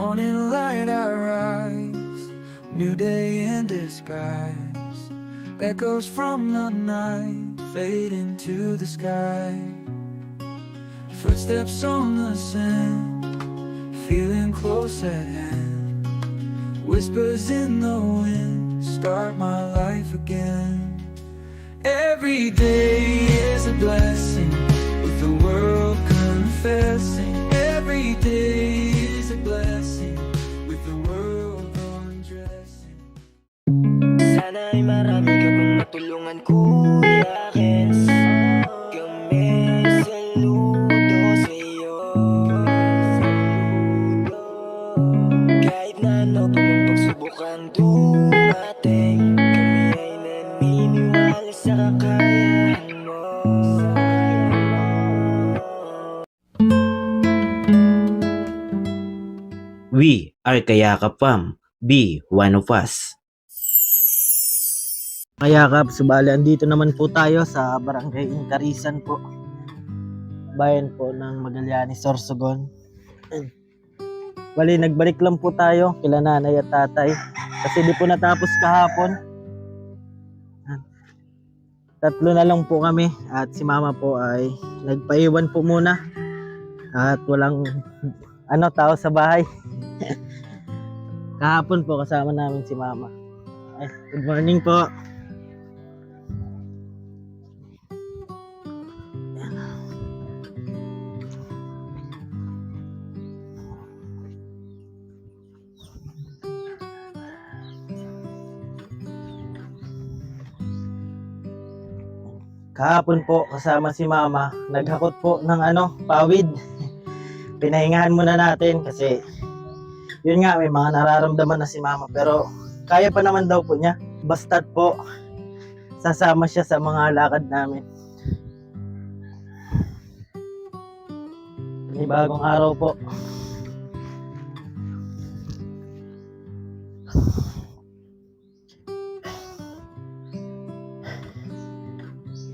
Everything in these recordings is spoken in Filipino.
Morning light I rise, new day in disguise. Echoes from the night fade into the sky. Footsteps on the sand, feeling close at hand. Whispers in the wind, start my life again. Every day is a blessing, with the world confessing. Every day is a blessing, with the world undressing. Sana ay marami ka pang matulungan, Kuya Kens. Kami saludo sa'yo. Kahit na ano pa mang pagsubukang dumating, kami ay naniniwala sa kakayahan mo. We are Kayakap Fam. Be one of us. Kayakap, subali andito naman po tayo sa Barangay Incarisan po. Bayan po ng Magallanes, Sorsogon. Bali, nagbalik lang po tayo kila nanay at tatay. Kasi di po natapos kahapon. Tatlo na lang po kami at si mama po ay nagpaiwan po muna. At walang tao sa bahay. Kahapon po kasama namin si mama. Good morning po. Kahapon po kasama si mama, naghakot po ng pawid. Pinahingahan muna natin kasi yun nga, may mga nararamdaman na si mama, pero kaya pa naman daw po niya. Basta't po sasama siya sa mga lakad namin. May bagong araw po.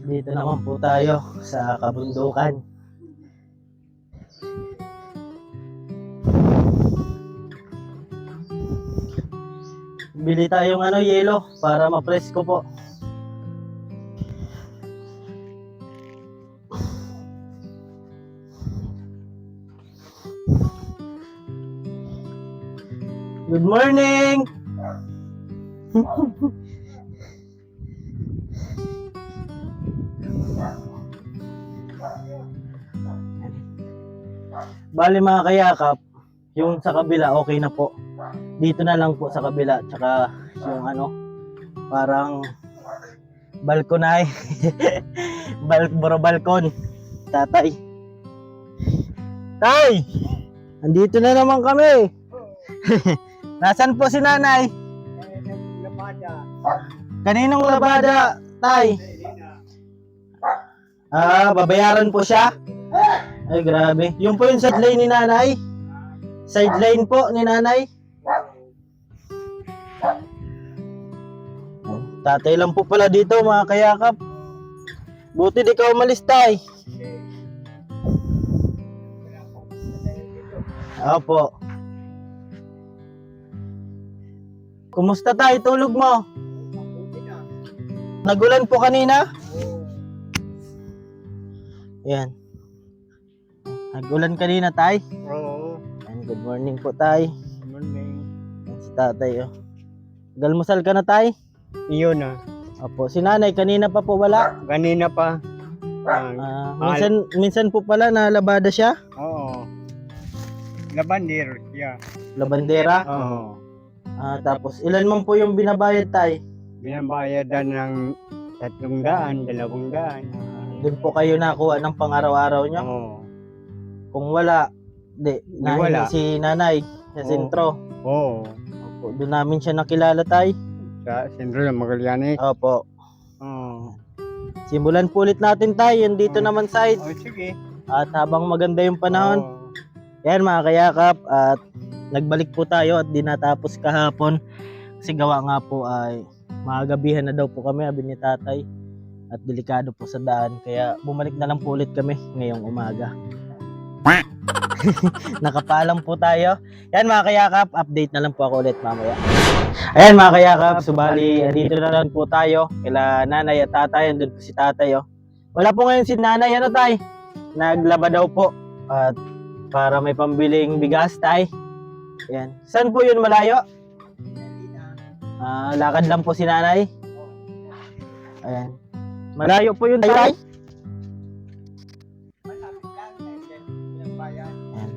Dito naman po tayo sa kabundukan. Bili tayong yelo para ma-presko po. Good morning! Bali mga kayakap, yung sa kabila okay na po. Dito na lang po sa kabila, tsaka yung parang balkonay. Balkon. Tatay. Tay! Andito na naman kami. Nasaan po si nanay? Kaninong labada, tay? Babayaran po siya? Ay, grabe. Yung po yung sideline ni nanay? Sideline po ni nanay? Tatay lang po pala dito mga kayakap. Buti di ka umalis, tay. Opo. Kumusta tay? Tulog mo? Nagulan po kanina? Yan. Nagulan kanina, tay? Oo. Good morning po, tay. Good morning. Yan si tatay, oh. Galmusal ka na, tay? Iyon na. Opo. Si nanay, kanina pa po wala? Kanina pa. Minsan po pala nalabada siya? Oo. Labandir siya. Labandera? Oo. Tapos, ilan man po yung binabayad, tay? Binabayadan ng 300, 200. Doon po kayo nakuha ng pang-araw-araw nyo? Oo. Kung wala, wala. si nanay sa Oo. sentro. Oo. Opo, doon namin siya nakilala, tay. Sa sentro ng Magallanes. Opo. Oo. Simulan po ulit natin, tay. Yan dito naman side. Oh, sige. At habang maganda yung panahon, Oo. yan mga kayakap, at nagbalik po tayo at di natapos kahapon. Kasi gawa nga po ay maagabihan na daw po kami, sabi ni tatay. At delikado po sa daan. Kaya bumalik na lang po ulit kami ngayong umaga. Nakapaalam po tayo. Yan mga kayakap, update na lang po ako ulit mamaya. Ayan mga kayakap, subali, dito na lang po tayo. Kila nanay at tatay, andun po si tatay. Oh. Wala po ngayon si nanay, ano tay? Naglaba daw po. At para may pambiling bigas tay. Ayan. Saan po yun malayo? Lakad lang po si nanay. Ayan. Malayo po yun tay. Ayan.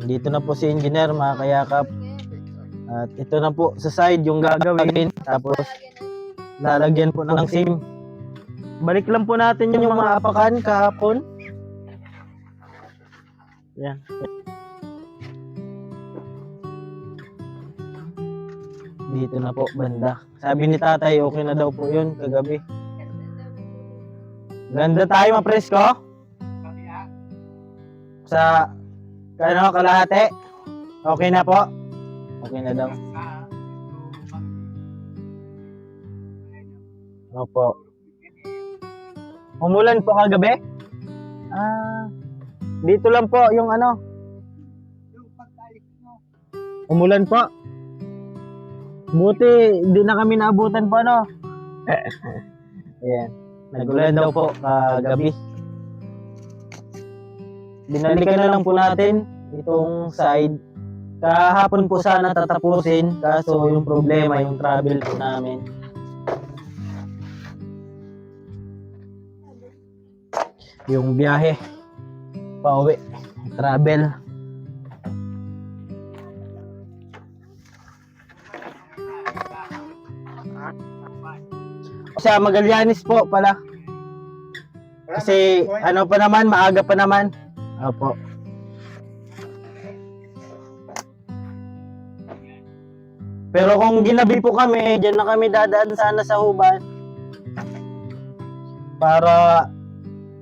Dito na po si engineer mga kayakap. At ito na po sa side yung gagawin. Tapos lalagyan po ng SIM. Balik lang po natin yung mga apakan kahapon. Ayan. Dito na po banda. Sabi ni tatay okay na daw po yun kagabi. Ganda tayo mapresko. Sa kalahati. Okay na po. Okay na daw. Opo. Umulan po kagabi? Dito lang po yung ano. Umulan po. Buti hindi na kami naabutan po ano. Ayan. Nagulan daw po kagabi. Binalikan na lang po natin itong side. Kahapon po sana tatapusin, kaso yung problema, yung travel po namin. Yung biyahe, pauwi, travel. Sa Magallanes po pala. Kasi ano pa naman, maaga pa naman. Opo. Pero kung ginabi po kami, dyan na kami dadaan sana sa Huban. Para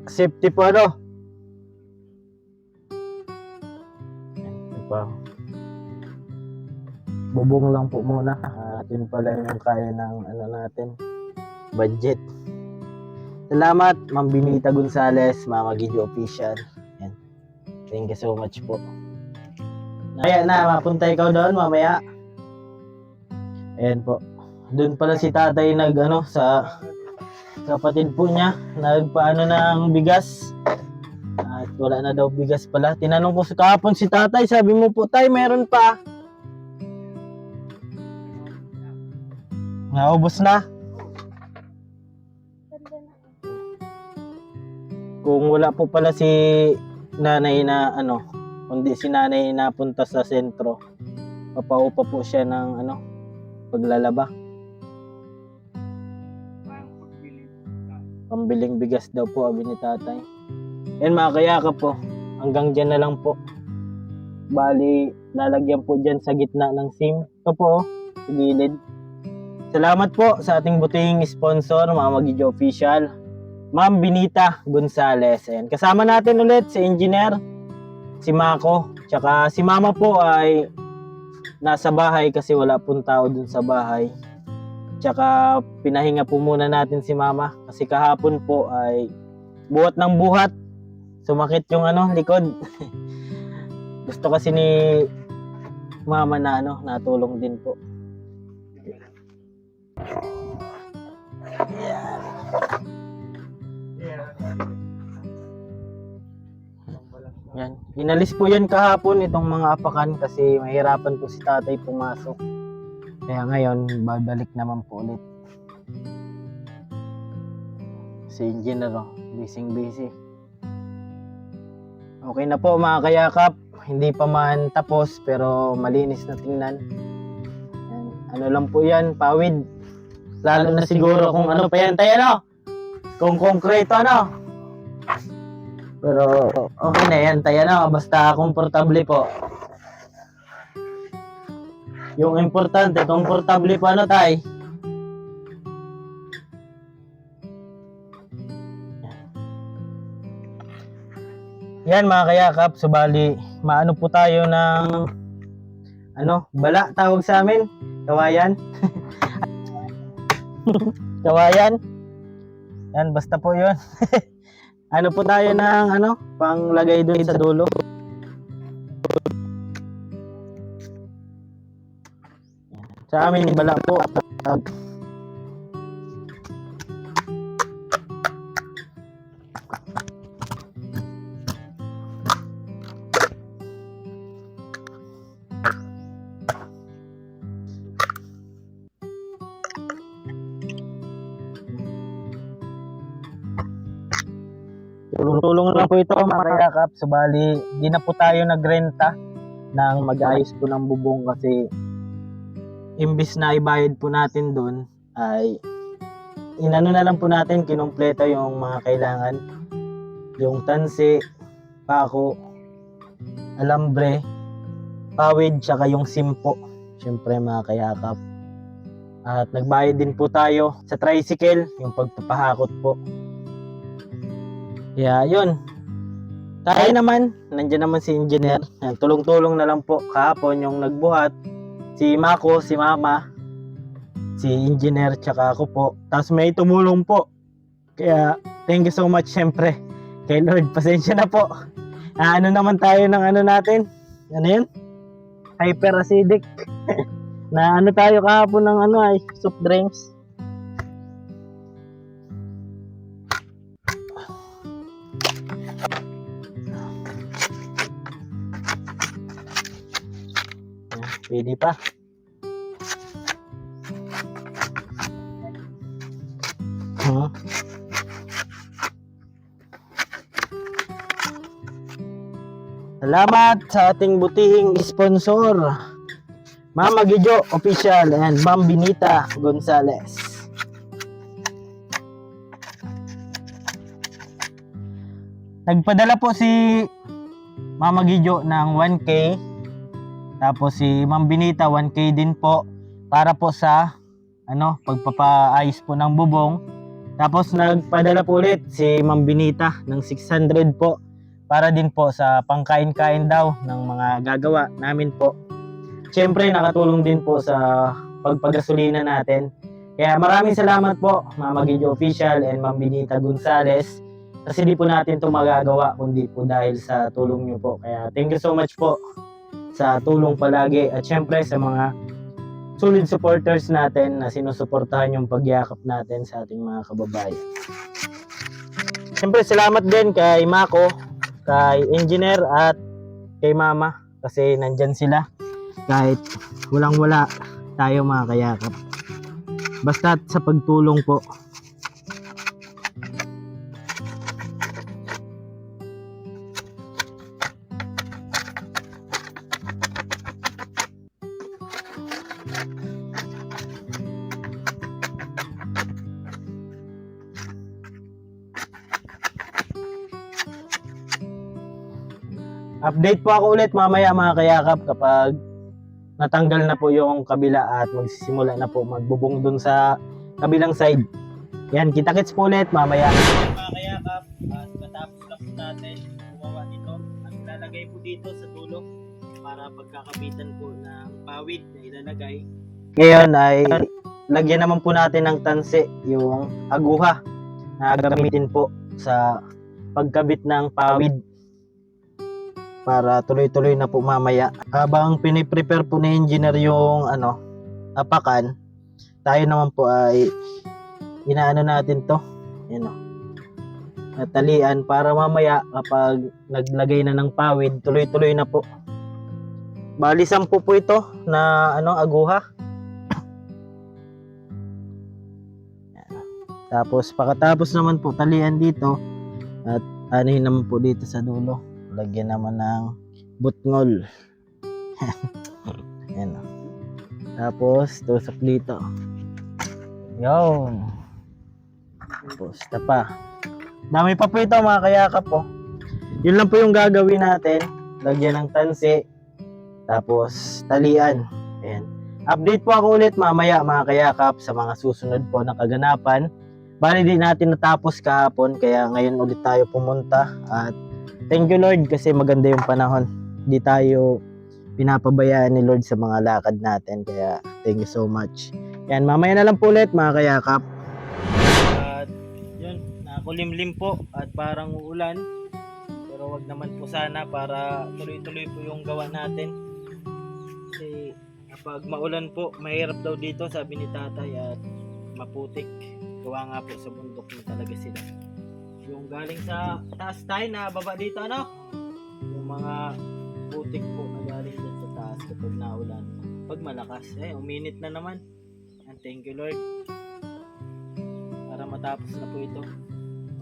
safety po ano. Ito pa. Bubong lang po muna. At yun pala yung kaya ng ano natin. Budget. Salamat, Ma'am Binita Gonzales, Mama Gidyo Official. Yan. Thank you so much po. Kaya na, mapunta ikaw doon mamaya. Ayan po. Doon pala si tatay sa kapatid po niya. Nagpaano ng bigas. At wala na daw bigas pala. Tinanong ko sa kahapon si tatay. Sabi mo po, tay, meron pa. Naubos na. Kung wala po pala si nanay na kundi si nanay na punta sa sentro. Papaupa po siya ng paglalaba. Pambiling bigas daw po abi ni tatay. Yan mga kayakap po. Hanggang dyan na lang po. Bali, lalagyan po dyan sa gitna ng SIM. Ito po, sa gilid. Salamat po sa ating buting sponsor, Mama Gidyo Official. Ma'am Binita Gonzales. Ayan. Kasama natin ulit si engineer, si Mako. Tsaka si Mama po ay nasa bahay kasi wala pong tao dun sa bahay. Tsaka pinahinga po muna natin si Mama kasi kahapon po ay buhat ng buhat. Sumakit yung likod. Gusto kasi ni Mama na natulong din po. Yan. Yan. Inalis po yan kahapon itong mga apakan kasi mahirapan po si tatay pumasok. Kaya ngayon, babalik naman po ulit. Si engineer, busy. Okay na po mga kayakap. Hindi pa man tapos pero malinis na tingnan. Yan. Ano lang po yan, pawid. Lalo na siguro kung pa yan tayo, kung konkreto Pero okay na yan tayo basta komportable po. Yung importante, komportable po tay. Yan mga kayakap, subali maano po tayo ng bala tawag sa amin, kawayan. Kawayan. Yan, basta po yun. Ano po tayo ng panglagay doon sa dulo. Sa amin, bala po. Tulong-tulong lang po ito mga kayakap. Subali, di na po tayo nagrenta ng mag-ayos po ng bubong kasi imbis na ibayad po natin doon ay inano na lang po natin, kinumpleto yung mga kailangan. Yung tansi, pako, alambre, pawid, tsaka yung simpo. Siyempre mga kayakap. At nagbayad din po tayo sa tricycle, yung pagpapahakot po. Kaya yun. Tayo naman, nandiyan naman si engineer. Yan, tulong-tulong na lang po. Kahapon yung nagbuhat, si Mako, si Mama, si engineer, tsaka ako po. Tapos may tumulong po. Kaya thank you so much syempre kay Lord. Pasensya na po. Ano naman tayo ng ano natin? Ano yun? Hyperacidic. Na ano tayo kahapon ng ano ay soft drinks. Pwede pa. Salamat sa ating butihing sponsor, Mama Gijo Official and Ma'am Benita Gonzales. Nagpadala po si Mama Gijo ng 1K. Tapos si Ma'am Benita 1K din po para po sa pagpapaayos po ng bubong. Tapos nagpadala po ulit si Ma'am Benita ng 600 po para din po sa pangkain-kain daw ng mga gagawa namin po. Siyempre nakatulong din po sa pagpagasolina natin. Kaya maraming salamat po Mama Gijo Official and Ma'am Benita Gonzales kasi di po natin ito magagawa kundi po dahil sa tulong niyo po. Kaya thank you so much po sa tulong palagi at syempre sa mga solid supporters natin na sinusuportahan yung pagyakap natin sa ating mga kababayan. Syempre salamat din kay Mako, kay Engineer at kay Mama kasi nandyan sila kahit walang-wala tayo mga kayakap. Basta sa pagtulong po. Update po ako ulit mamaya mga kayakap kapag natanggal na po yung kabila at magsisimula na po magbubong dun sa kabilang side. Yan, kita-kits po ulit mamaya. Mga kayakap, at katapos lang po natin gumawa nito at ilalagay po dito sa dulo para pagkakapitan po ng pawid na ilalagay. Ngayon ay lagyan naman po natin ng tansi yung aguha na gagamitin po sa pagkabit ng pawid para tuloy-tuloy na po mamaya. Habang piniprepare po ni engineer yung apakan, tayo naman po ay inaano natin to, natalian para mamaya kapag naglagay na ng pawid, tuloy-tuloy na po. Bali 10 po ito na aguha. Tapos pagkatapos naman po talian dito at anuhin naman po dito sa dulo. Lagyan naman ng butngol. Ayan. Tapos tusok dito. Yun. Tapos pa. Dami pa po ito mga kayakap po. Yun lang po yung gagawin natin. Lagyan ng tansi. Tapos talian. Ayan. Update po ako ulit mamaya mga kayakap sa mga susunod po na kaganapan. Bali di natin natapos kahapon kaya ngayon ulit tayo pumunta at thank you Lord kasi maganda yung panahon. Hindi tayo pinapabayaan ni Lord sa mga lakad natin. Kaya thank you so much. Yan, mamaya na lang po ulit mga kayakap. At yun, nakulimlim po at parang uulan. Pero wag naman po sana para tuloy-tuloy po yung gawa natin. Kasi Kapag maulan po, mahirap daw dito, sabi ni tatay, at maputik. Gawa nga po sa bundok na talaga sila. Yung galing sa taas tayo na baba dito, ano? Yung mga putik po na galing dyan sa taas kapag naulan. Pag malakas, uminit na naman. And thank you Lord. Para matapos na po ito.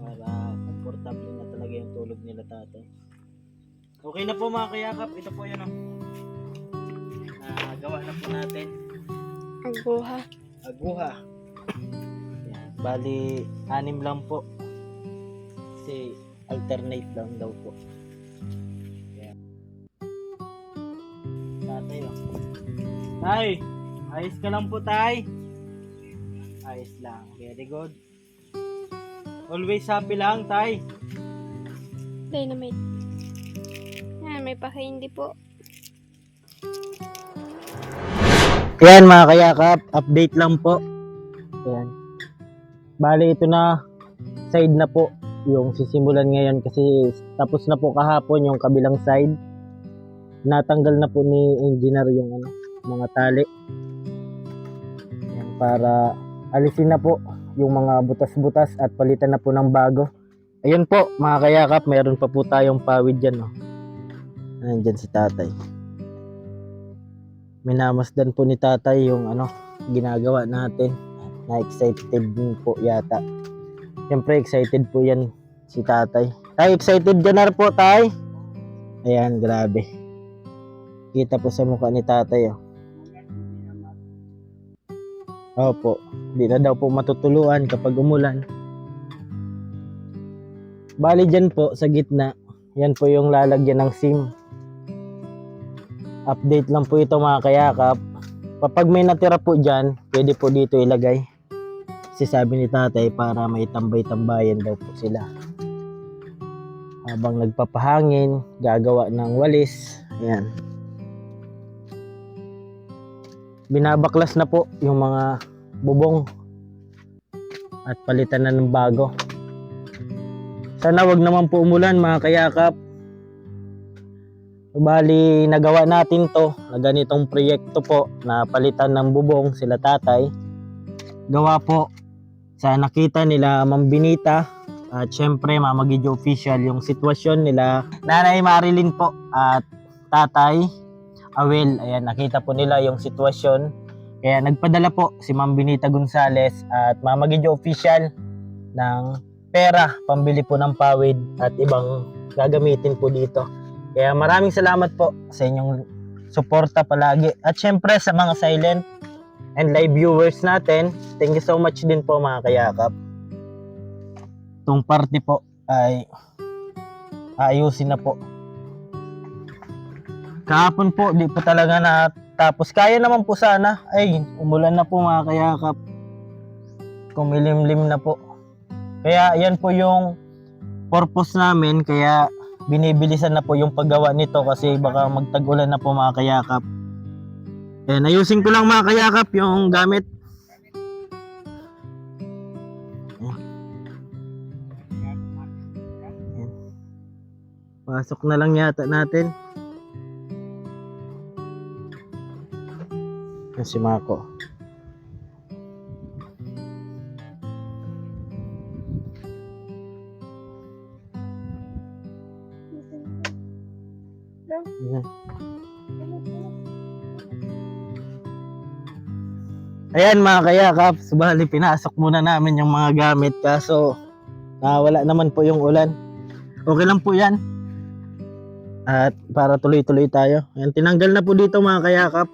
Para komportable na talaga yung tulog nila tatay. Okay na po mga kayakap. Ito po yun, gawa na po natin. Aguha. Aguha. Yan. Bali, 6 lang po. Kasi alternate lang daw po. Yan. Tatay, Tay! Ayos ka lang po, tay. Ayos lang. Very good. Always happy lang, tay. Dynamite. Yan, may pa-candy po. Ayan mga kayakap, update lang po. Ayan. Bali ito na, side na po yung sisimulan ngayon kasi tapos na po kahapon yung kabilang side. Natanggal na po ni engineer yung mga tali. Ayan, para alisin na po yung mga butas-butas at palitan na po ng bago. Ayun po mga kayakap, meron pa po tayong pawid dyan. Nandyan si tatay. Minamasdan po ni tatay yung ginagawa natin. Na-excited din po yata. Siyempre excited po yan si tatay. Tay, excited ka na po tay? Ayan, grabe. Kita po sa mukha ni tatay. Opo, di na daw po matutuluan kapag umulan. Bali dyan po sa gitna, yan po yung lalagyan ng SIM. Update lang po ito mga kayakap. Kapag may natira po dyan, pwede po dito ilagay. Kasi sabi ni tatay para may tambay-tambayan daw po sila. Habang nagpapahangin, gagawa ng walis. Ayan. Binabaklas na po yung mga bubong. At palitan na ng bago. Sana wag naman po umulan mga kayakap. Bali, nagawa natin to na ganitong proyekto po na palitan ng bubong sila tatay. Gawa po sa nakita nila Ma'am Binita at syempre Mama Gidyo Official yung sitwasyon nila Nanay Marilyn po at Tatay Awel. Ayan, nakita po nila yung sitwasyon. Kaya nagpadala po si Ma'am Binita Gonzales at Mama Gidyo Official ng pera pambili po ng pawid at ibang gagamitin po dito. Kaya maraming salamat po sa inyong suporta palagi. At syempre sa mga silent and live viewers natin, thank you so much din po mga kayakap. Itong party po ay ayusin na po. Kahapon po, di po talaga natapos. Kaya naman po sana. Ay, umulan na po mga kayakap. Kumilimlim na po. Kaya yan po yung purpose namin. Kaya binibilisan na po yung paggawa nito kasi baka magtag-ulan na po mga kayakap. Ayan, ayusin ko lang mga kayakap yung gamit. Ayan. Pasok na lang yata natin. Ayan si Mako. Ayan. Ayan mga kayakap, subali pinasok muna namin yung mga gamit kaso wala naman po yung ulan. Okay lang po yan. At para tuloy-tuloy tayo. Ayan, tinanggal na po dito mga kayakap.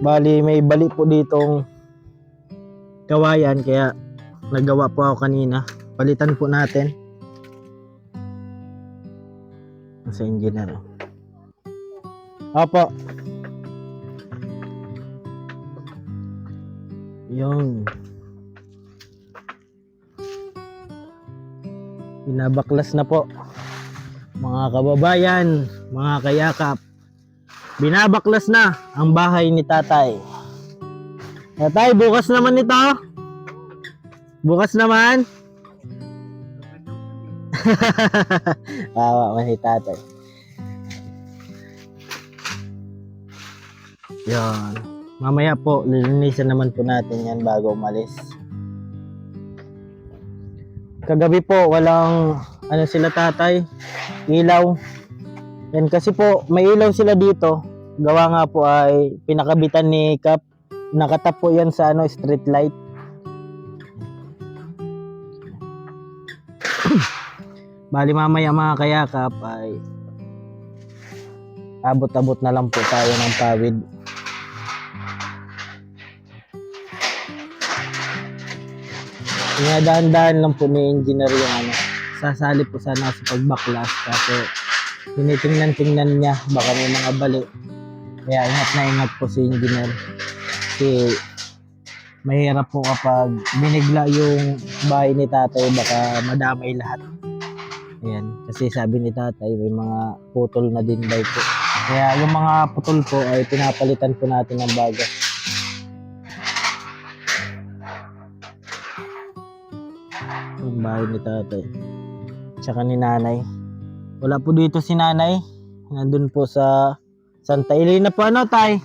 Bali may bali po ditong kawayan kaya nagawa po ako kanina. Palitan po natin. Sa engineer. Opo. Yung binabaklas na po mga kababayan, mga kayakap. Binabaklas na ang bahay ni tatay. Tatay, bukas naman ito. Bukas naman. Kawa man si tatay. Yan. Mamaya po, lilinisan naman po natin yan bago umalis. Kagabi po, walang ano sila tatay, ilaw. Yan kasi po, may ilaw sila dito. Gawa nga po ay pinakabitan ni Kap. Nakatap po yan sa ano, street light. Bali mamaya mga kayakap ay abot-abot na lang po tayo ng pawid. Dahan-dahan lang po ni engineer yung ano. Sasali po sana sa pagbaklas kasi tinitingnan-tingnan niya baka may mga bali. Kaya ingat na ingat po si engineer. Kasi mahirap po kapag binigla yung bahay ni tatay baka madamay lahat. Ayan, kasi sabi ni tatay may mga putol na din daw po. Kaya yung mga putol po ay pinapalitan po natin ng bago. Yung bahay ni tatay. Tsaka ni nanay. Wala po dito si nanay. Nandun po sa Santa Elena po ano tay?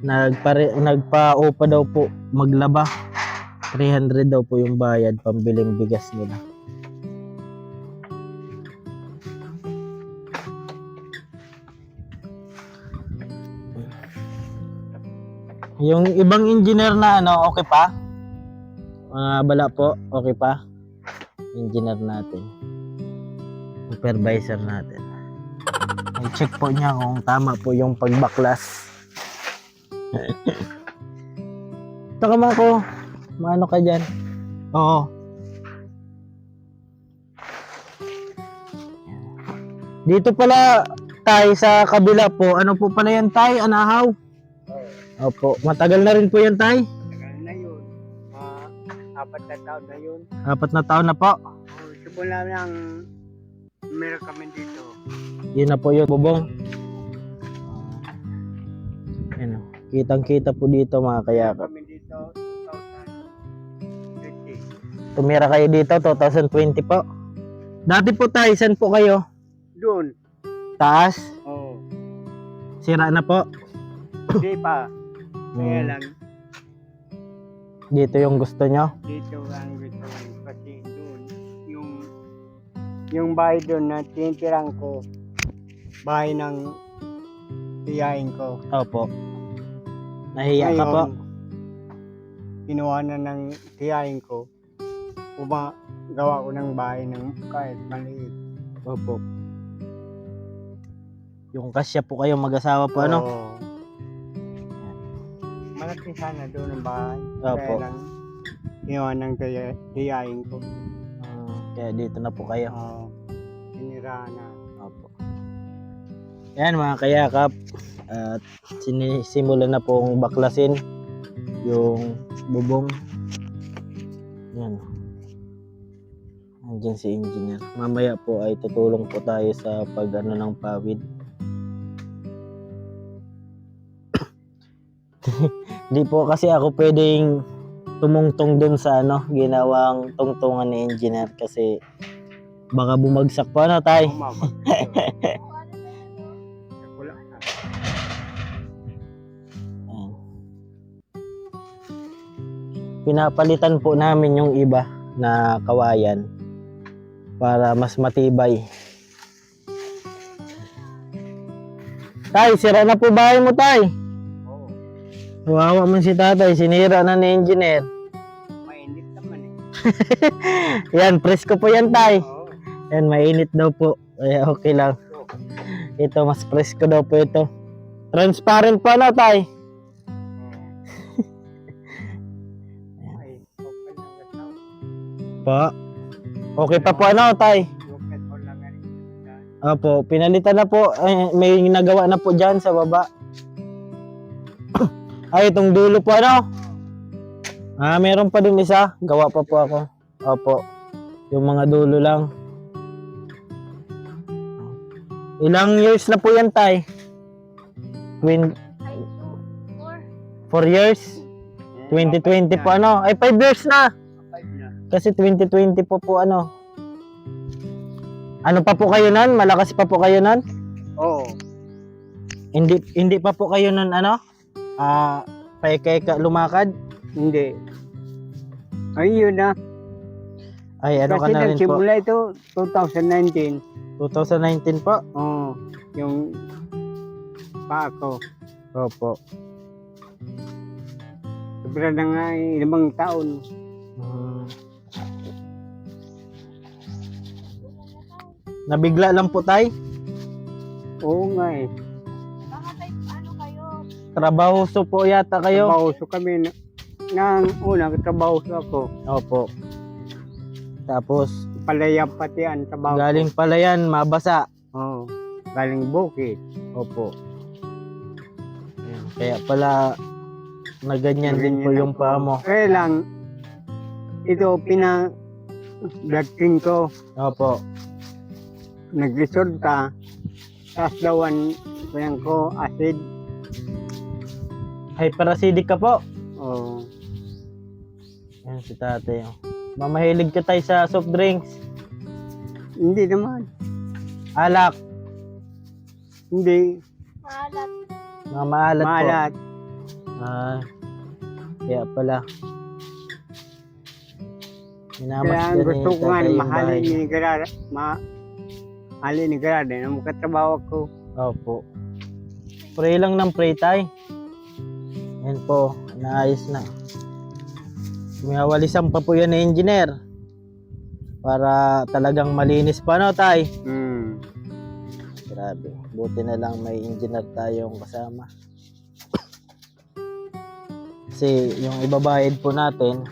Nagpa-upa daw po maglaba. 300 daw po yung bayad pambiling bigas nila. Yung ibang engineer na ano, okay pa? Bala po, okay pa? Engineer natin. Supervisor natin. I-check po niya kung tama po yung pagbaklas. Taka ko, maano ka dyan? Oo. Dito pala tayo sa kabila po. Ano po pala yan tay? Anahaw? Opo. Matagal na rin po yan tay? Tagal na yun. 4 na taon na yun. 4 na taon na po. Subo namin ang meron kami dito. Yun na po yun, bubong. Ano, kitang-kita po dito mga kayakap. Kami dito 2020. Tumira kayo dito 2020 po. Dati po tayo, saan po kayo? Doon. Taas? Oo. Sira na po. Hindi pa. Kaya lang Dito yung gusto nyo? dito ang gusto ko. Kasi doon yung bahay doon na tinitirang ko, bahay ng tiyahin ko. Opo. Nahiya ka po? Kinuha na ng tiyahin ko. Gawa ko ng bahay ng kahit maliit. Opo. Yung kasya po kayo mag-asawa po ano? Oo. Malaki sana doon ang bahay. Opo. Kaya lang kinuha ng tiyahin ko. Kaya dito na po kayo. Tinira na. Opo. Yan mga kayakap. At sinisimulan na pong baklasin yung bubong. Yan. Andiyan si engineer. Mamaya po ay tutulong po tayo sa pag-ano ng pawid. Di po kasi ako pwedeng tumungtong dun sa ano, ginawang tungtungan ni engineer kasi baka bumagsak pa na tay. Umabot. Wala na. Ayan. Pinapalitan po namin yung iba na kawayan para mas matibay. Tay, sira na po bahay mo tay. Oo. Wawa man si tatay, sinira na ni engineer. Mainit naman eh. Yan, presko po yan tay. Oo. Yan, mainit daw po. Kaya okay lang. Ito, mas presko daw po ito. Transparent pa na tay. Ay, open lang kasama. Po. Okay pa po ano tay. Open ko lang nga rin. Opo, pinalitan na po. May nagawa na po dyan sa baba. Ay, itong dulo po ano? Meron pa din isa. Gawa pa po ako. Opo. Yung mga dulo lang. Ilang years na po yan, tay? 4 years? 2020 po ano? Ay, 5 years na. Kasi 2020 po ano. Ano pa po kayo nan? Malakas pa po kayo nan? Oo. Hindi pa po kayo nun paikay lumakad? Hindi. Ayun na. Ay, ano ka Kasi na rin po? nagsimula ito 2019. 2019 po? Oo. Yung pa ako. Opo. Sobra na nga 5 taon. Hmm. Nabigla lang po tay? Oo nga eh. Baka tayo, ano kayo? Trabahoso po yata kayo? Trabahoso kami. Nang una, trabahoso ako. Opo. Tapos, Palayang pati ang trabaho. galing pala yan, mabasa. Oo. Galing bukid. Opo. Ayan, kaya pala na ganyan din po yung paa mo. Kaya lang, ito blood ko. Opo. Nagresulta. Tapos dawan ko acid. Hyperacidic ka po. Oo. Ayan si tatay. Oh. Mamahilig ka tayo sa soft drinks. Hindi naman. Alak. Hindi. Maalat. Mga maalat po. Maalat. Kaya pala. Minamas Kaya ka gusto ko nga tatay yung mahalin bahay. ni Gerard. Mahalin ni Gerard. Na makatrabaho ko. Opo. Pray lang ng pray tay. Yan po. Naayos na. Umihawalisan pa po yan na engineer. Para talagang malinis pa no tay. Grabe. Buti na lang may engineer tayong kasama. Kasi yung ibabayad po natin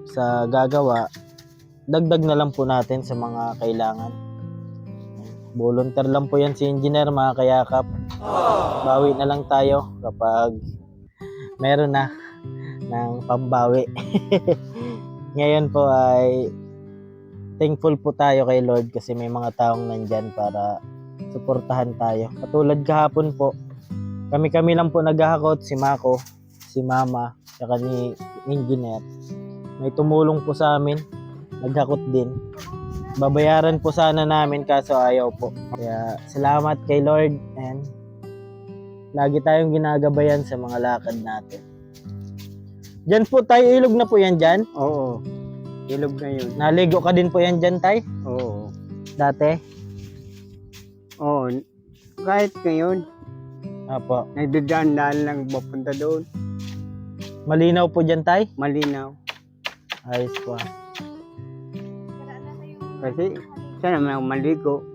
sa gagawa, dagdag na lang po natin sa mga kailangan. Volunteer lang po yan si engineer mga kayakap. Bawi na lang tayo kapag meron na ng pambawi. Ngayon po ay thankful po tayo kay Lord kasi may mga taong nandyan para suportahan tayo. Katulad kahapon po, kami lang po naghahakot, si Mako, si Mama, saka ni Engineer. May tumulong po sa amin, naghakot din. Babayaran po sana namin kaso ayaw po. Kaya salamat kay Lord and lagi tayong ginagabayan sa mga lakad natin. Diyan po tayo, ilog na po yan dyan. Oo. Ilog na yun. Naligo ka din po yan dyan tay? Oo. Dati? Oo. Kahit ngayon, Apo. nagdadaan-daan lang papunta doon. Malinaw po dyan tay? Malinaw. Ayos po. Kasi sana naman maligo.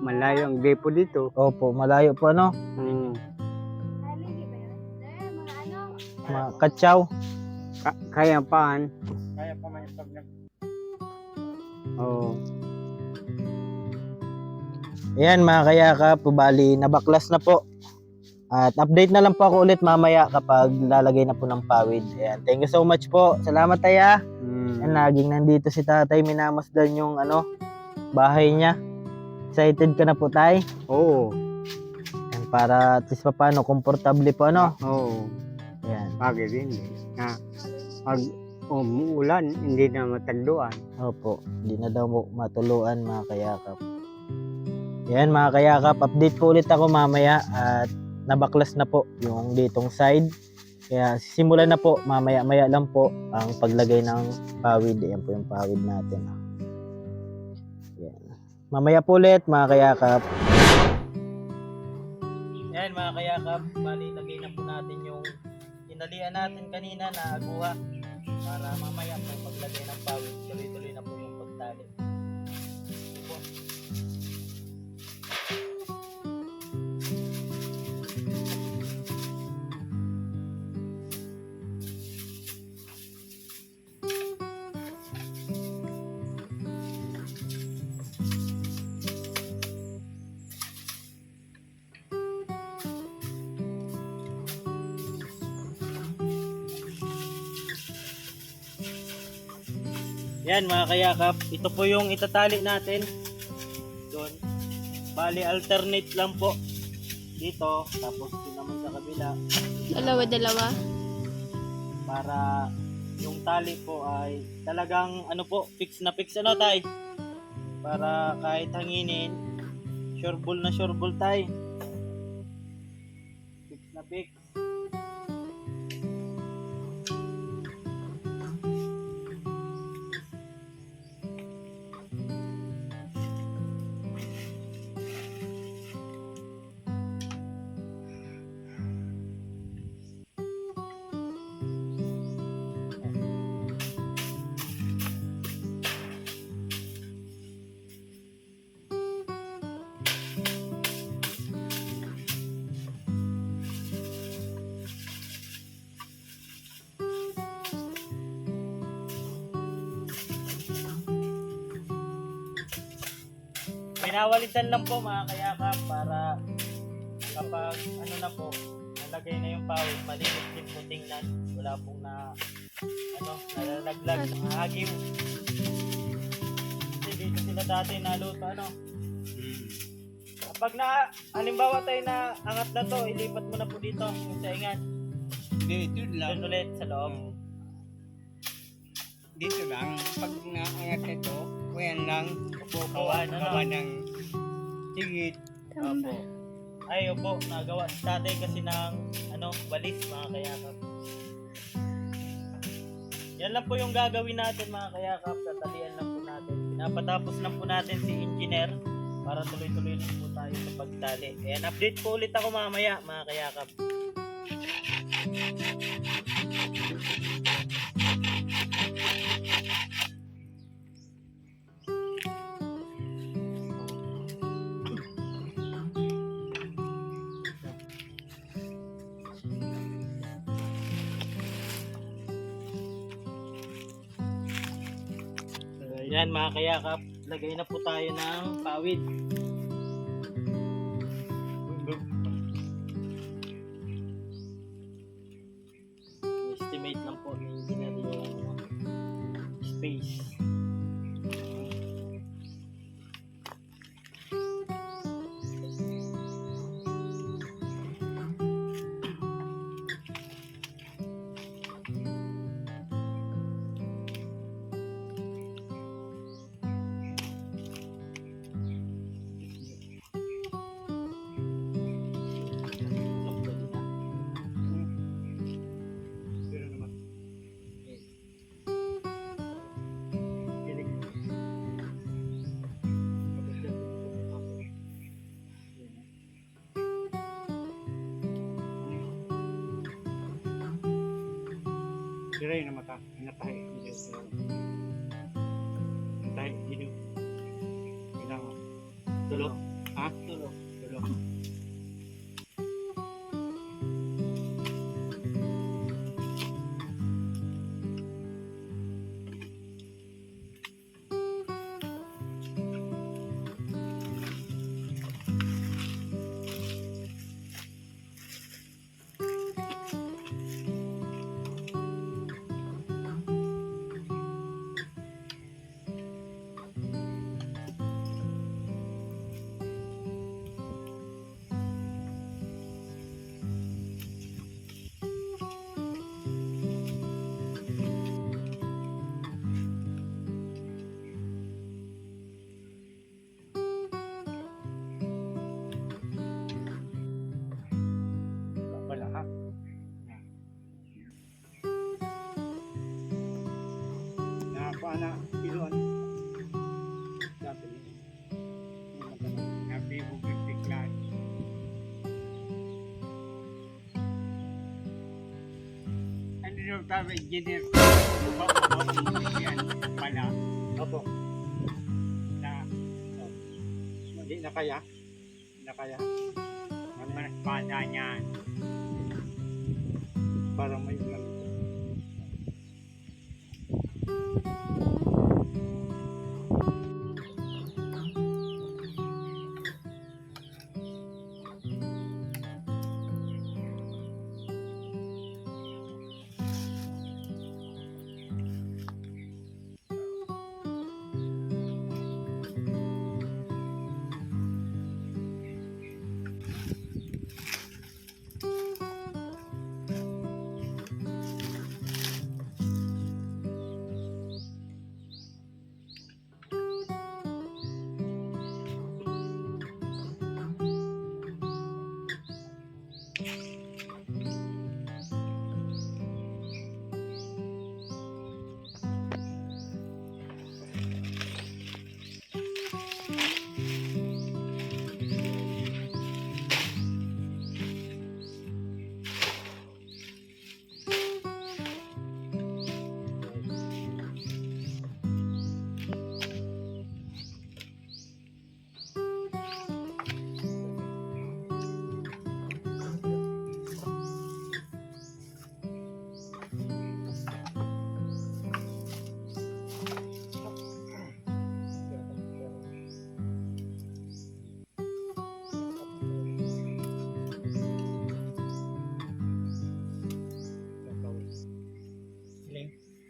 Malayo ang depo dito. Opo, malayo po ano? Haligi ba yun? Mga ano? Mga katsaw. Kaya paan. Kaya pa may pag Oo. Ayan mga kayakap, bali nabaklas na po. At update na lang po ako ulit mamaya kapag lalagay na po ng pawid. Ayan, thank you so much po. Salamat taya. Ayan, laging nandito si tatay, minamasdan yung bahay niya. Excited ka na po tay? Oo. Ayan, para at least paano, komportable po ano? Oo. Ayan, Bagay din. Na pag umuulan, hindi na matagduan. opo, hindi na daw matuluan mga kayakap. Ayan mga kayakap, update po ulit ako mamaya at nabaklas na po yung ditong side. Kaya simulan na po, mamaya-maya lang po ang paglagay ng pawid. Ayan po yung pawid natin. Ayan. Mamaya po ulit mga kayakap. Ayan mga kayakap, bali lagay na po natin yung inalian natin kanina na aguha para mamaya po paglagay ng pawid, tuloy-tuloy na po yung pagtali. Ito po. Yan mga kayakap, ito po yung itatali natin doon. Bali alternate lang po dito, tapos ito naman sa kabila Dalawa-dalawa. para yung tali po ay talagang fix na fix tay. Para kahit hanginin, sure ball na sure ball tay. Kapik. Pinawalitan lang po mga kayakap para kapag ano na po, nalagay na yung pawid, malinis din po tingnan. Wala pong nalalaglag, nahagim. Kasi dito sila dati naluto, Kapag halimbawa tayo na angat na to, ilipat mo na po dito, yung saingan. Dito lang. Doon ulit sa loob. Dito lang. Pag naangat ito, kuyan lang. Kawan, Kawan ng tigit. Opo. Ay, opo, nagawa dati kasi ng balis mga kayakap. Yan lang po yung gagawin natin mga kayakap, tatalian lang po natin. Pinapatapos lang po natin si engineer para tuloy-tuloy lang po tayo sa pagtali. Ayan, update po ulit ako mamaya mga kayakap. Yan mga kayakap, lagay na po tayo ng pawid. Estimate lang po yung engineer yung space. Diray na mata. Natahi. Natahi. Dito. Kailangan. Tulo. Ha? Tulo. Tulo. Wala ha. Nakakuha na pilon. Sabi niya. Happy bukit class. Ano yung sabi, engineer? Yan pala. Opo. Na, hindi na kaya. Hindi na kaya. Manaspada niyan. Parang may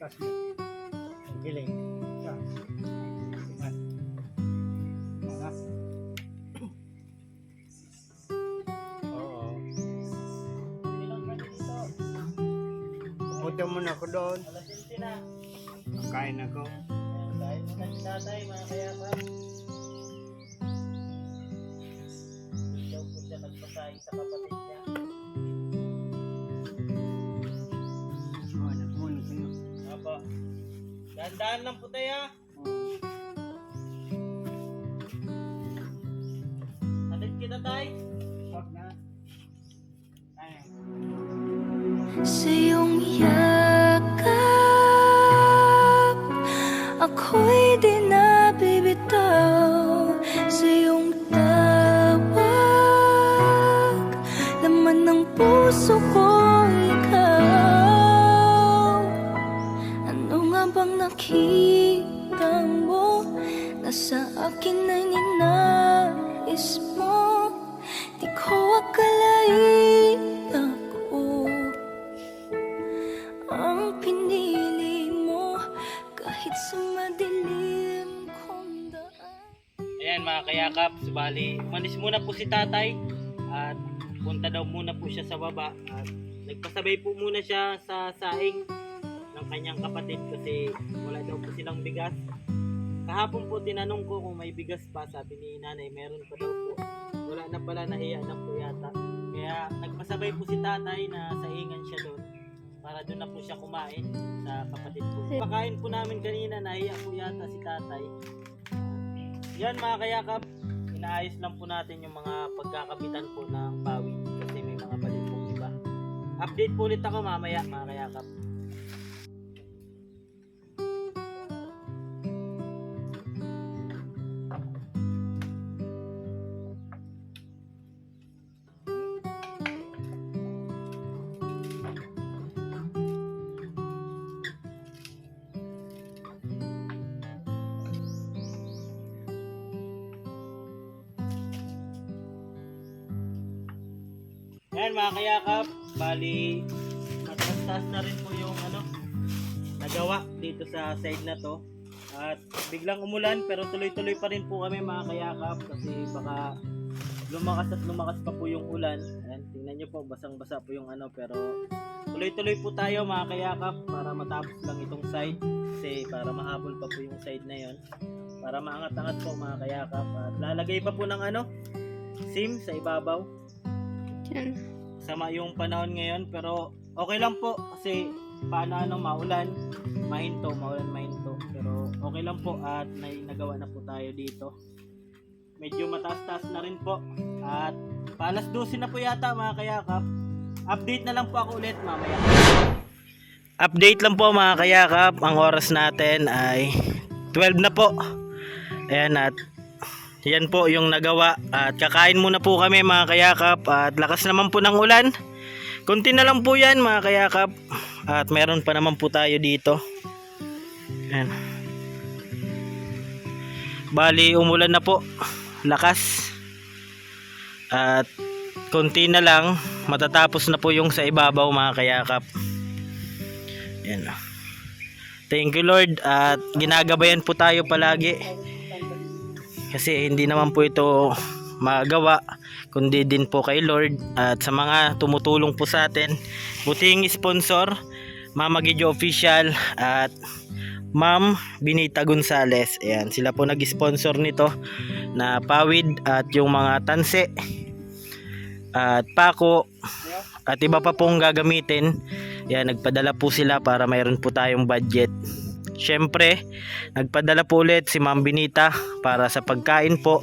tas mo. Ang giling. Siya. Yan. Mga. Oo. Pumunta muna ako doon. Kain ako. Dahil muna si tatay, mga kayakap. Daw po siya nagpasahin sa kapatid niya. Oh, nagmuna kayo. Apo. Dahan-dahan lang po tayo. Hatid kita tay. Wag na. Ay. Sa iyong yakap, ako'y di nabibitaw. Sa iyong tawag, laman ng puso ko ikaw. Ano nga bang nakita mo na sa akin ay ninais mo? Di ko akalain ako ang pinili mo kahit sa madilim kong daan. Ayan mga kayakap, subali, manis muna po si tatay at punta daw muna po siya sa baba at nagpasabay po muna siya sa saing ng kanyang kapatid kasi wala daw po silang bigas. Kahapon po tinanong ko kung may bigas pa, sabi ni nanay meron pa daw po. Wala na pala, nahiya na po yata. Kaya nagpasabay po si tatay na saingan siya doon para doon na po siya kumain sa kapatid po. Pakain po namin kanina, nahiya po yata si tatay. Yan mga kayakap, inaayos lang po natin yung mga pagkakabitan po ng pawid kasi may mga balik pong iba. Update po ulit ako mamaya mga kayakap. Ayan mga kayakap, bali mataas na rin po yung nagawa dito sa side na to. At biglang umulan pero tuloy-tuloy pa rin po kami mga kayakap kasi baka lumakas at lumakas pa po yung ulan. Ayan, tingnan nyo po, basang-basa po yung pero tuloy-tuloy po tayo mga kayakap para matapos lang itong side kasi para mahabol pa po yung side na yon para maangat-angat po mga kayakap. At lalagay pa po ng sim sa ibabaw. Sama yung panahon ngayon pero okay lang po kasi paano maulan mahinto pero okay lang po at may nagawa na po tayo dito. Medyo mataas-taas na rin po at palas 12 na po yata mga kayakap. Update na lang po ako ulit mamaya. Update lang po mga kayakap, ang oras natin ay 12 na po. Ayan at yan po yung nagawa at kakain muna po kami mga kayakap at lakas naman po ng ulan. Kunti na lang po yan mga kayakap at meron pa naman po tayo dito. Ayan. Bali umulan na po, lakas at kunti na lang matatapos na po yung sa ibabaw mga kayakap. Ayan. Thank you Lord at ginagabayan po tayo palagi. Kasi hindi naman po ito magawa kundi din po kay Lord at sa mga tumutulong po sa atin. Buting sponsor, Mama Gidyo Official at Ma'am Binita Gonzales. Ayan, sila po nag-sponsor nito na pawid at yung mga tanse at pako at iba pa pong gagamitin. Ayan, nagpadala po sila para mayroon po tayong budget. Siyempre, nagpadala po ulit si Ma'am Binita para sa pagkain po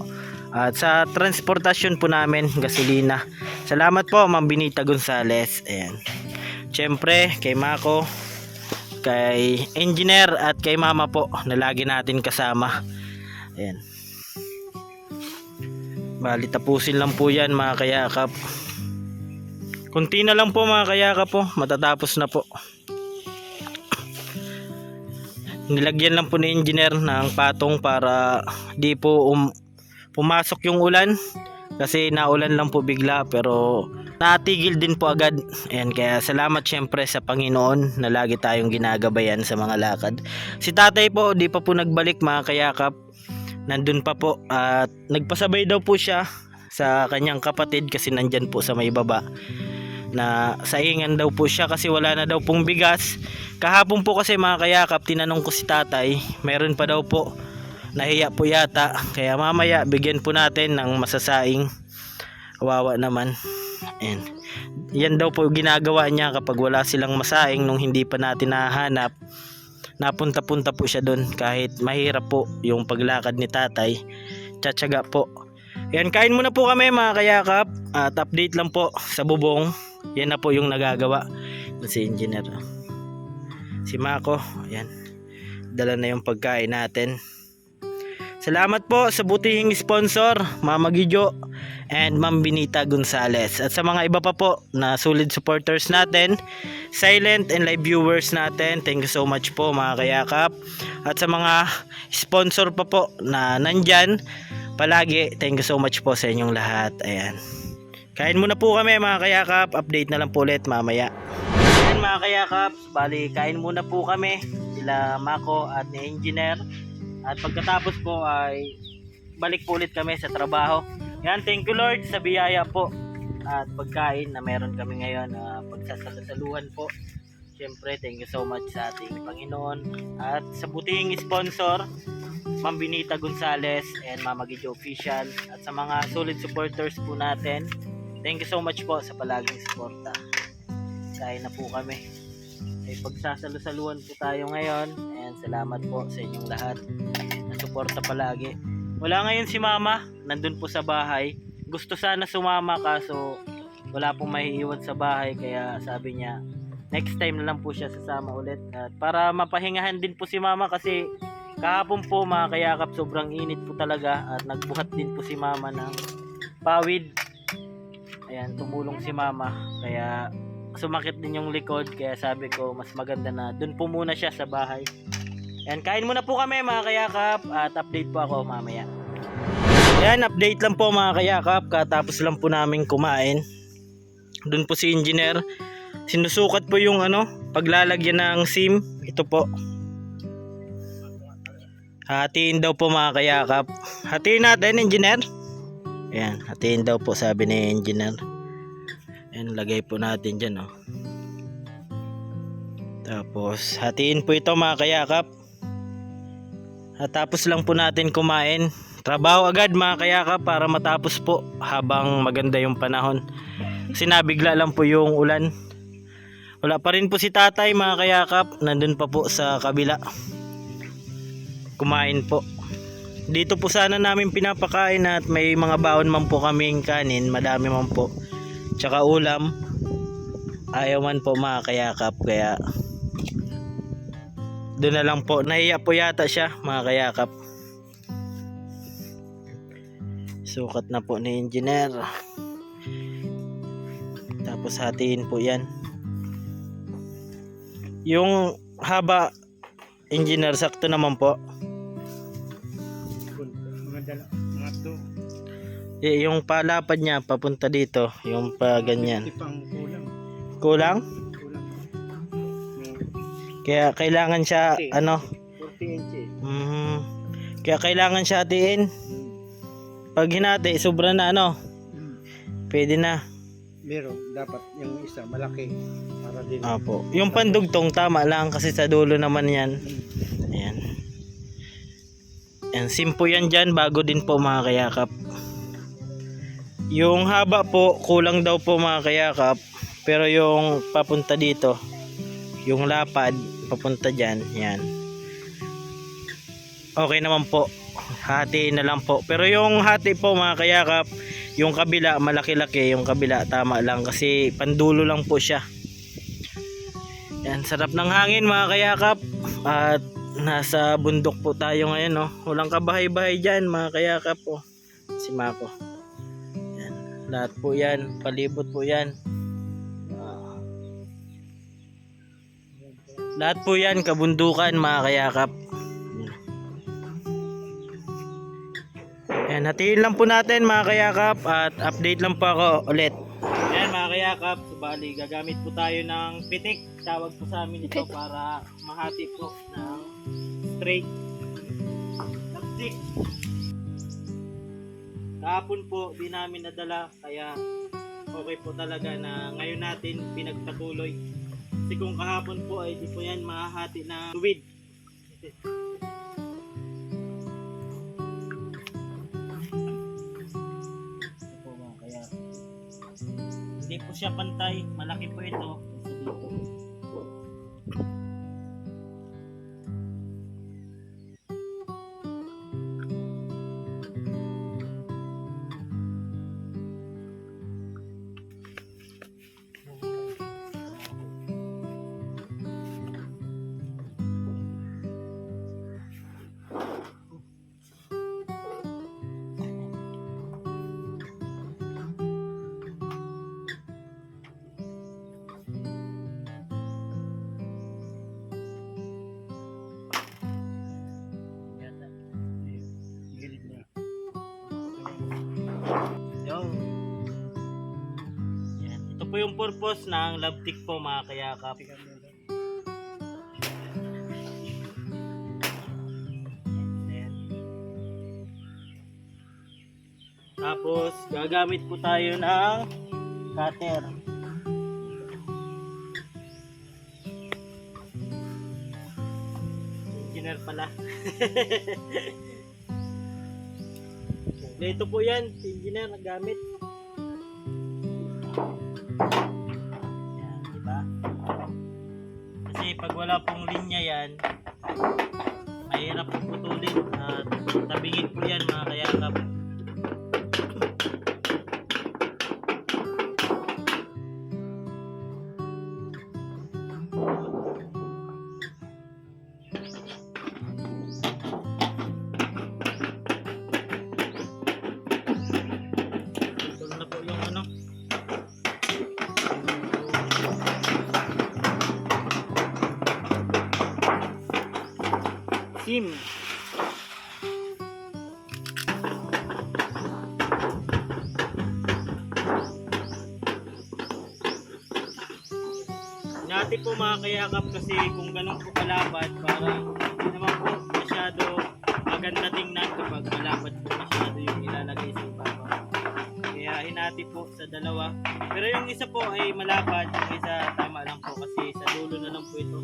at sa transportasyon po namin, gasolina. Salamat po Ma'am Binita Gonzales. Ayan. Siyempre, kay Mako, kay Engineer at kay Mama po na lagi natin kasama. Ayan. Bali, tapusin lang po yan mga kayakap. Kunti na lang po mga kayakap po, matatapos na po. Nilagyan lang po ni engineer ng patong para di po pumasok yung ulan kasi naulan lang po bigla pero natigil din po agad. Ayan, kaya salamat syempre sa Panginoon na lagi tayong ginagabayan sa mga lakad. Si tatay po, di pa po nagbalik mga kayakap. Nandun pa po at nagpasabay daw po siya sa kanyang kapatid kasi nandyan po sa may baba. Na saingan daw po siya kasi wala na daw pong bigas. Kahapon po kasi mga kayakap, tinanong ko si tatay, meron pa daw po. Nahiya po yata, kaya mamaya bigyan po natin ng masasaing. Kawawa naman. Ayan. Yan daw po ginagawa niya kapag wala silang masaing nung hindi pa natin nahanap. Napunta-punta po siya doon kahit mahirap po yung paglakad ni tatay. Tsatsaga po. Yan, kain muna po kami mga kayakap at update lang po sa bubong. Yan na po yung nagagawa si engineer. Si Mako, ayan. Dala na yung pagkain natin. Salamat po sa butihing sponsor, Mama Gijo and Ma'am Benita Gonzales. At sa mga iba pa po na solid supporters natin, silent and live viewers natin, thank you so much po mga kayakap. At sa mga sponsor pa po na nandyan, palagi, thank you so much po sa inyong lahat. Ayan. Kain muna po kami mga kayakap, update na lang po ulit mamaya. Ayan mga kayakap, bali kain muna po kami, sila Mako at ni Engineer. At pagkatapos po ay balik po ulit kami sa trabaho. Yan, thank you Lord sa biyaya po at pagkain na meron kami ngayon, pagsasaluhan po. Siyempre, thank you so much sa ating Panginoon at sa butihing sponsor, Ma'am Benita Gonzales and Mama Gijo Official, at sa mga solid supporters po natin. Thank you so much po sa palaging suporta. Kain na po kami. Ay pagsasalusaluhan po tayo ngayon. And salamat po sa inyong lahat na suporta palagi. Wala ngayon si Mama, nandun po sa bahay. Gusto sana sumama kaso wala pong maiiwan sa bahay, kaya sabi niya next time na lang po siya sasama ulit. At para mapahingahan din po si Mama kasi kahapon po mga kayakap sobrang init po talaga at nagbuhat din po si Mama ng pawid. Ayan, tumulong si Mama kaya sumakit din yung likod, kaya sabi ko mas maganda na dun po muna siya sa bahay. Ayan, kain muna po kami mga kayakap at update po ako mamaya. Ayan, update lang po mga kayakap, katapos lang po namin kumain. Dun po si engineer, sinusukat po yung paglalagyan ng SIM. Ito po, hatiin daw po mga kayakap. Hatiin natin engineer. Ayan, hatiin daw po sabi ni engineer. Ayan, lagay po natin dyan Tapos hatiin po ito mga kayakap. At tapos lang po natin kumain. Trabaho agad mga kayakap para matapos po habang maganda yung panahon. Kasi nabigla lang po yung ulan. Wala pa rin po si tatay mga kayakap, nandun pa po sa kabila. Kumain po. Dito po sana namin pinapakain at may mga baon man po kaming kanin, madami man po. Tsaka ulam. Ayaw man po mga kayakap, kaya doon na lang po. Nahiya po yata siya mga kayakap. Sukat na po ni engineer. Tapos hatiin po yan. Yung haba engineer sakto naman po. Mga to. Yung palapad niya papunta dito, yung pa ganyan. Tipang kulang. Kulang? Kulang. Kaya kailangan siya 40 inches. Kaya kailangan siya hatiin. Pag hinati sobra na pwede na. Pero dapat yung isa malaki para din. Apo. Yung pandugtong tama lang kasi sa dulo naman yan. Ayan. Yan, simpo yan dyan bago din po mga kayakap. Yung haba po kulang daw po mga kayakap, pero yung papunta dito, yung lapad papunta dyan, yan, okay naman po, hati na lang po. Pero yung hati po mga kayakap, yung kabila malaki-laki, yung kabila tama lang kasi pandulo lang po siya. Yan, sarap ng hangin mga kayakap. At nasa bundok po tayo ngayon walang kabahay-bahay dyan mga kayakap po. Si Mako, yan, lahat po yan, palibot po yan. Lahat po yan kabundukan mga kayakap. Yan, hatiin lang po natin mga kayakap at update lang po ako ulit. Yan mga kayakap. kayakap, subali gagamit po tayo ng pitik. Tawag po sa amin ito para mahati po ng straight. Tapsik. Kahapon po di namin nadala kaya okay po talaga na ngayon natin pinagpatuloy. Kasi kung kahapon po ay di po yan mahahati na tuwid. Ito po kaya hindi po siya pantay, malaki po ito. Isa dito. Yo. Yan. Ito po yung purpose ng love tick po mga kayakap. Yan. Tapos gagamit po tayo ng cutter. Engineer pala. Ito po yan, si engineer naggamit. Yan, diba? Kasi pag wala pong linya yan, mahirap po putulin. At tabingin po yan mga kayakap. Sim. Nati po mga kayakap kasi kung ganun po kalapad parang hindi naman po masyado maganda tingnan kapag malapad po masyado yung ilalagay sa ibabaw. Kaya hinati po sa dalawa. Pero yung isa po ay malapad, yung isa tama lang po kasi sa dulo na lang po ito.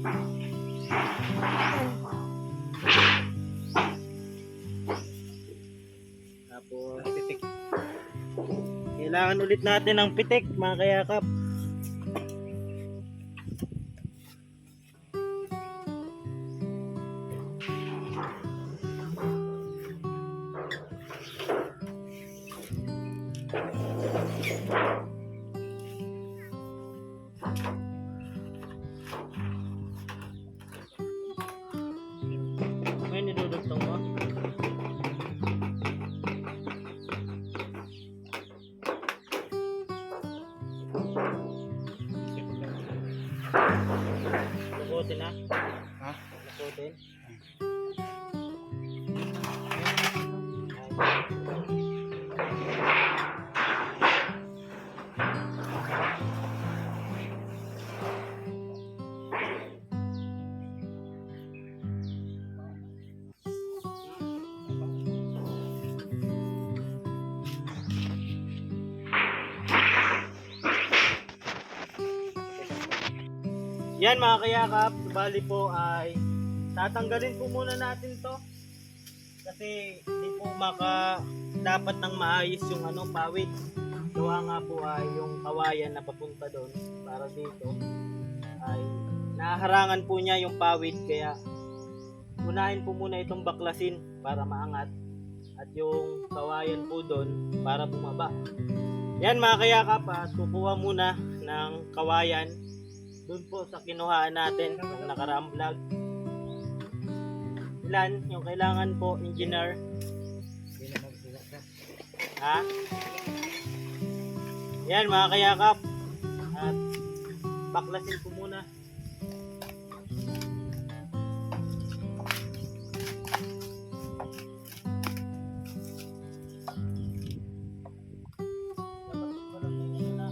Tapos pitik. Kailangan ulit natin ng pitik mga kayakap. May nilulugtong mo? Lukutin na? Ha? Lukutin? Yan mga kayakap, bali po ay tatanggalin po muna natin to kasi hindi po dapat ng maayos yung pawid. Gawa nga po ay yung kawayan na papunta doon para dito ay naharangan po niya yung pawid kaya unahin po muna itong baklasin para maangat at yung kawayan po doon para bumaba. Yan mga kayakap, kukuha muna ng kawayan doon po sa kinuhaan natin ng nakaraang vlog. Ilan yung kailangan po, engineer? Ha? Yan mga kayakap. At baklasin ko muna. Dapat walang ganyan na.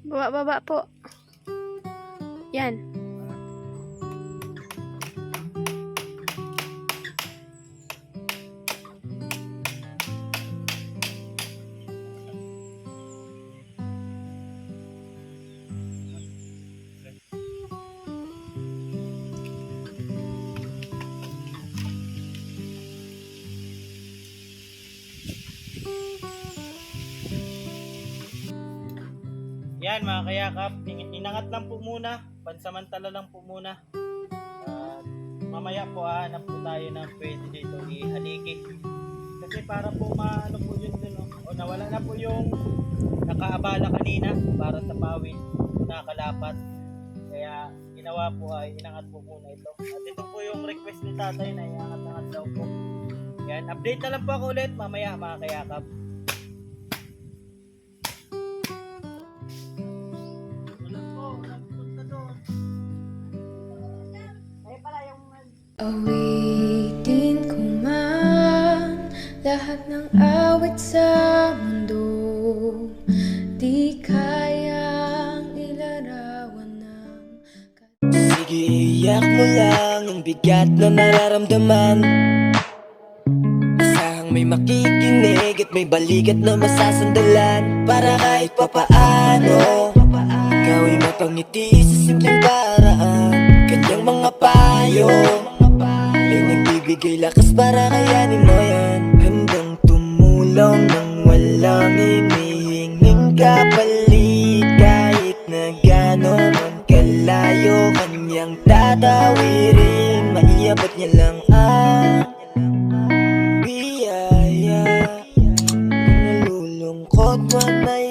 Baba po. Yan. Yan mga kayakap, inangat lang po muna, pansamantala lang po muna. Mamaya po hanap po tayo ng pwede dito ihaligi. Kasi para po maano po yun dun, o nawala na po yung nakaabala kanina para sa pawid, nakakalapat. Kaya ginawa po ay inangat po muna ito. At ito po yung request ni tatay na iangat-angat daw po. Yan, update na lang po ako ulit mamaya mga kayakap. Awitin ko man lahat ng awit sa mundo, di kayang ilarawan ng Sige, iyak mo lang ang bigat na nararamdaman. Asahang may makikinig at may balikat na masasandalan. Para kahit papaano ikaw ay mapangiti sa simpleng paraan. Kanyang mga payo ay nagbibigay lakas para kayanin mo yan. Handang tumulong nang walang hinihinging kapalit. Kahit na gano'n man kalayo kanyang tatawirin, maiabot niya lang ang biyaya. Kung nalulungkot man ay